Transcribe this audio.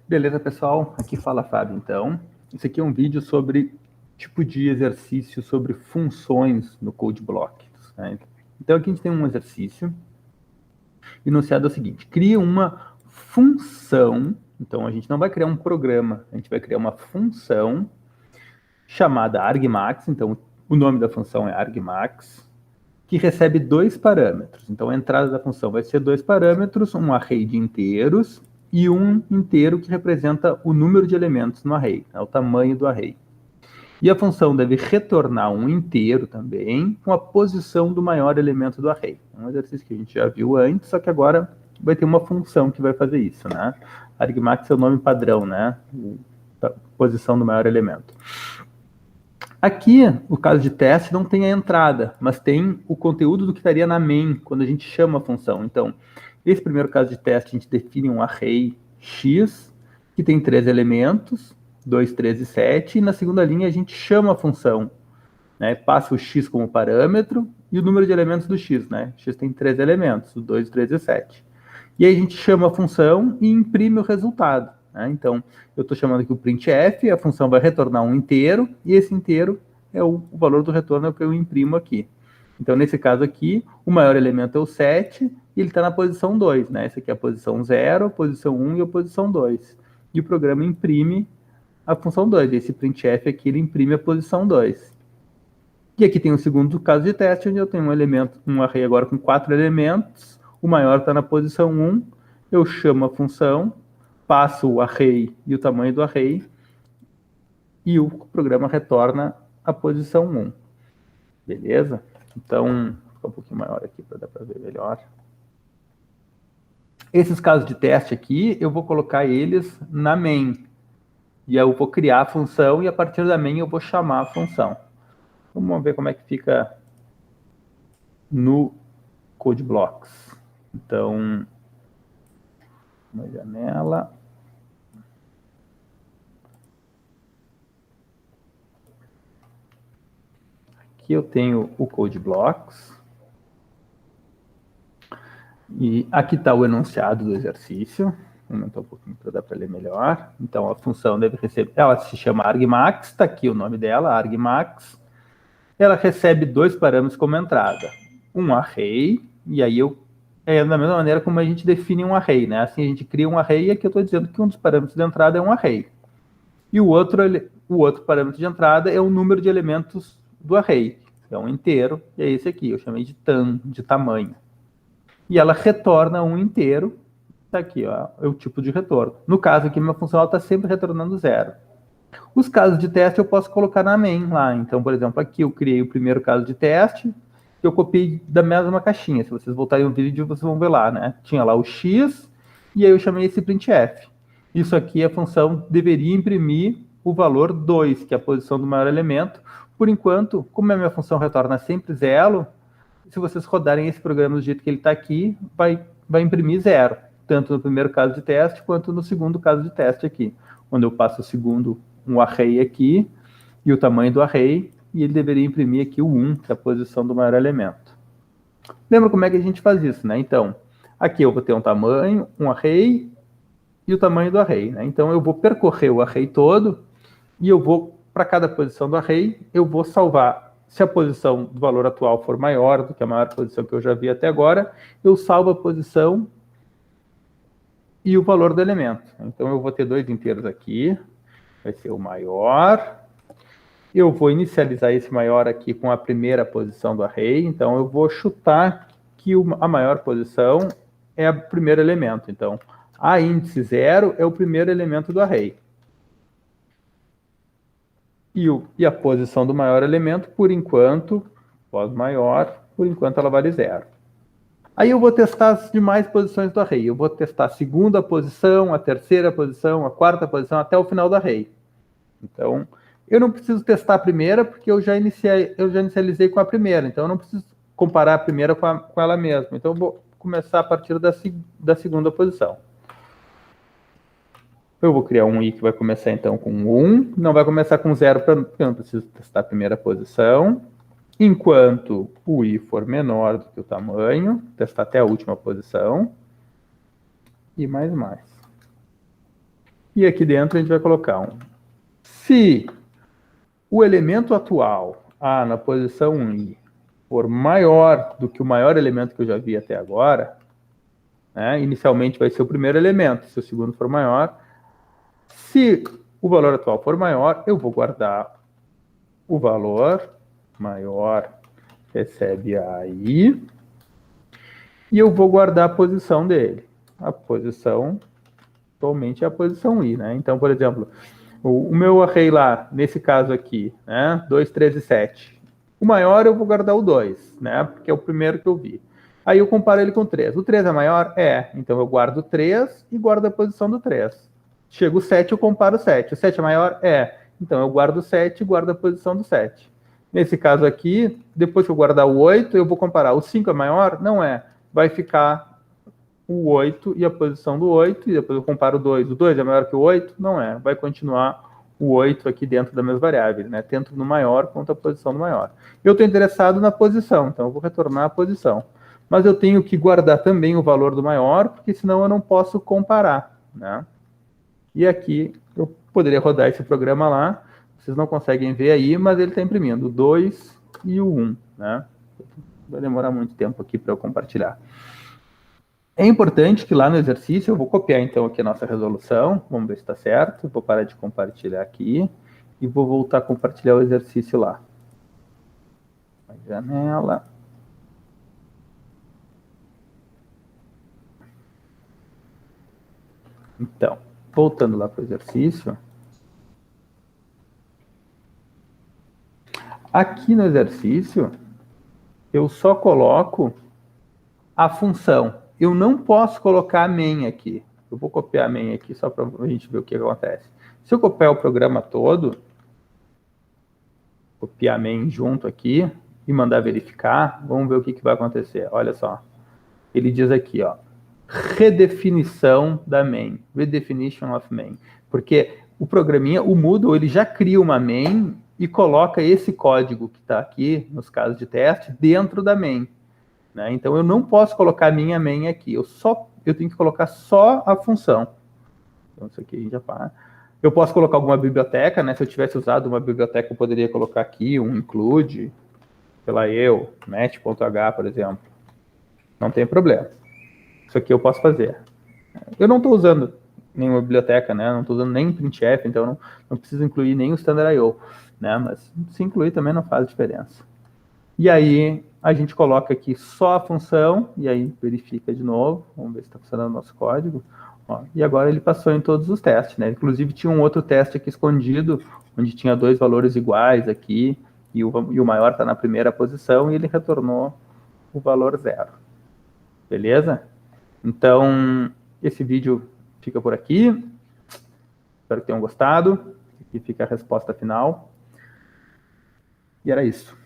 Beleza, pessoal? Aqui fala Fábio, então. Esse aqui é um vídeo sobre tipo de exercício sobre funções no CodeBlock. Né? Então, aqui a gente tem um exercício enunciado é o seguinte: cria uma função. Então, a gente não vai criar um programa, a gente vai criar uma função chamada argmax. Então, o nome da função é argmax, que recebe dois parâmetros. Então, a entrada da função vai ser dois parâmetros, um array de inteiros e um inteiro que representa o número de elementos no array, o tamanho do array. E a função deve retornar um inteiro também, com a posição do maior elemento do array. Um exercício que a gente já viu antes, só que agora vai ter uma função que vai fazer isso, né? Argmax é o nome padrão, né? A posição do maior elemento. Aqui, o caso de teste não tem a entrada, mas tem o conteúdo do que estaria na main, quando a gente chama a função. Então, esse primeiro caso de teste, a gente define um array x, que tem 3 elementos, 2, 3 e 7, e na segunda linha a gente chama a função, né? Passa o x como parâmetro e o número de elementos do x, né? X tem 3 elementos, 2, 3 e 7. E aí a gente chama a função e imprime o resultado. Né? Então, eu estou chamando aqui o printf, a função vai retornar um inteiro, e esse inteiro é o valor do retorno que eu imprimo aqui. Então, nesse caso aqui, o maior elemento é o 7, e ele está na posição 2. Né? Essa aqui é a posição 0, a posição 1 e a posição 2. E o programa imprime a função 2. Esse printf aqui, ele imprime a posição 2. E aqui tem o segundo caso de teste, onde eu tenho um array agora com 4 elementos, o maior está na posição 1, eu chamo a função, passo o array e o tamanho do array, e o programa retorna a posição 1. Beleza? Então, vou ficar um pouquinho maior aqui para dar para ver melhor. Esses casos de teste aqui, eu vou colocar eles na main. E eu vou criar a função, e a partir da main eu vou chamar a função. Vamos ver como é que fica no CodeBlocks. Então, uma janela. Aqui eu tenho o CodeBlocks. E aqui está o enunciado do exercício. Vou aumentar um pouquinho para dar para ler melhor. Então, a função deve receber... Ela se chama argmax, está aqui o nome dela, argmax. Ela recebe dois parâmetros como entrada. Um array, e aí é da mesma maneira como a gente define um array, né? Assim a gente cria um array, e aqui eu estou dizendo que um dos parâmetros de entrada é um array. E o outro parâmetro de entrada é o número de elementos do array. É um inteiro, e é esse aqui, eu chamei de tam, de tamanho. E ela retorna um inteiro, tá aqui, ó, é o tipo de retorno. No caso aqui, minha função está sempre retornando 0. Os casos de teste eu posso colocar na main lá. Então, por exemplo, aqui eu criei o primeiro caso de teste, eu copiei da mesma caixinha. Se vocês voltarem no vídeo, vocês vão ver lá, né? Tinha lá o x, e aí eu chamei esse printf. Isso aqui, a função deveria imprimir o valor 2, que é a posição do maior elemento. Por enquanto, como a minha função retorna sempre 0, se vocês rodarem esse programa do jeito que ele está aqui, vai imprimir 0, tanto no primeiro caso de teste, quanto no segundo caso de teste aqui, onde eu passo o segundo, um array aqui, e o tamanho do array, e ele deveria imprimir aqui o 1, que é a posição do maior elemento. Lembra como é que a gente faz isso, né? Então, aqui eu vou ter um tamanho, um array, e o tamanho do array, né? Então, eu vou percorrer o array todo, e eu vou, para cada posição do array, eu vou salvar. Se a posição do valor atual for maior do que a maior posição que eu já vi até agora, eu salvo a posição e o valor do elemento. Então, eu vou ter dois inteiros aqui, vai ser o maior. Eu vou inicializar esse maior aqui com a primeira posição do array, então eu vou chutar que a maior posição é o primeiro elemento. Então, a índice 0 é o primeiro elemento do array. E a posição do maior elemento, por enquanto, pós-maior, por enquanto ela vale 0. Aí eu vou testar as demais posições do array. Eu vou testar a segunda posição, a terceira posição, a quarta posição, até o final do array. Então, eu não preciso testar a primeira, porque eu já inicializei com a primeira. Então, eu não preciso comparar a primeira com ela mesma. Então, eu vou começar a partir da segunda posição. Eu vou criar um i que vai começar, então, com 1. Não vai começar com 0, porque eu não preciso testar a primeira posição. Enquanto o i for menor do que o tamanho, testar até a última posição. E mais. E aqui dentro a gente vai colocar um. Se o elemento atual, A, na posição I, for maior do que o maior elemento que eu já vi até agora, né, inicialmente vai ser o primeiro elemento, se o segundo for maior. Se o valor atual for maior, eu vou guardar o valor maior, recebe aí, e eu vou guardar a posição dele. A posição, atualmente, é a posição I, né? Então, por exemplo, o meu array lá, nesse caso aqui, né, 2, 3 e 7. O maior eu vou guardar o 2, né, porque é o primeiro que eu vi. Aí eu comparo ele com o 3. O 3 é maior? É. Então eu guardo o 3 e guardo a posição do 3. Chega o 7, eu comparo o 7. O 7 é maior? É. Então eu guardo o 7 e guardo a posição do 7. Nesse caso aqui, depois que eu guardar o 8, eu vou comparar. O 5 é maior? Não é. Vai ficar o 8 e a posição do 8, e depois eu comparo o 2. O 2 é maior que o 8? Não é. Vai continuar o 8 aqui dentro da mesma variável, né? Tanto no maior quanto a posição do maior. Eu estou interessado na posição, então eu vou retornar a posição. Mas eu tenho que guardar também o valor do maior, porque senão eu não posso comparar, né? E aqui eu poderia rodar esse programa lá, vocês não conseguem ver aí, mas ele está imprimindo o 2 e o 1, né? Vai demorar muito tempo aqui para eu compartilhar. É importante que lá no exercício, eu vou copiar então aqui a nossa resolução, vamos ver se está certo, vou parar de compartilhar aqui e vou voltar a compartilhar o exercício lá. A janela. Então, voltando lá para o exercício. Aqui no exercício, eu só coloco a função. Eu não posso colocar a main aqui. Eu vou copiar a main aqui só para a gente ver o que acontece. Se eu copiar o programa todo, copiar a main junto aqui e mandar verificar, vamos ver o que vai acontecer. Olha só. Ele diz aqui, ó, redefinição da main, redefinition of main. Porque o programinha, o Moodle, ele já cria uma main e coloca esse código que está aqui, nos casos de teste, dentro da main. Né? Então, eu não posso colocar a minha main aqui. Eu tenho que colocar só a função. Então, isso aqui a gente já fala. Eu posso colocar alguma biblioteca, né? Se eu tivesse usado uma biblioteca, eu poderia colocar aqui um include, sei lá, match.h, por exemplo. Não tem problema. Isso aqui eu posso fazer. Eu não estou usando nenhuma biblioteca, né? Não estou usando nem printf, então não preciso incluir nem o standard I/O, né? Mas se incluir também não faz diferença. E aí a gente coloca aqui só a função, e aí verifica de novo. Vamos ver se está funcionando o nosso código. Ó, e agora ele passou em todos os testes, né? Inclusive tinha um outro teste aqui escondido, onde tinha dois valores iguais aqui, e o maior está na primeira posição, e ele retornou o valor 0. Beleza? Então, esse vídeo fica por aqui. Espero que tenham gostado. Aqui fica a resposta final. E era isso.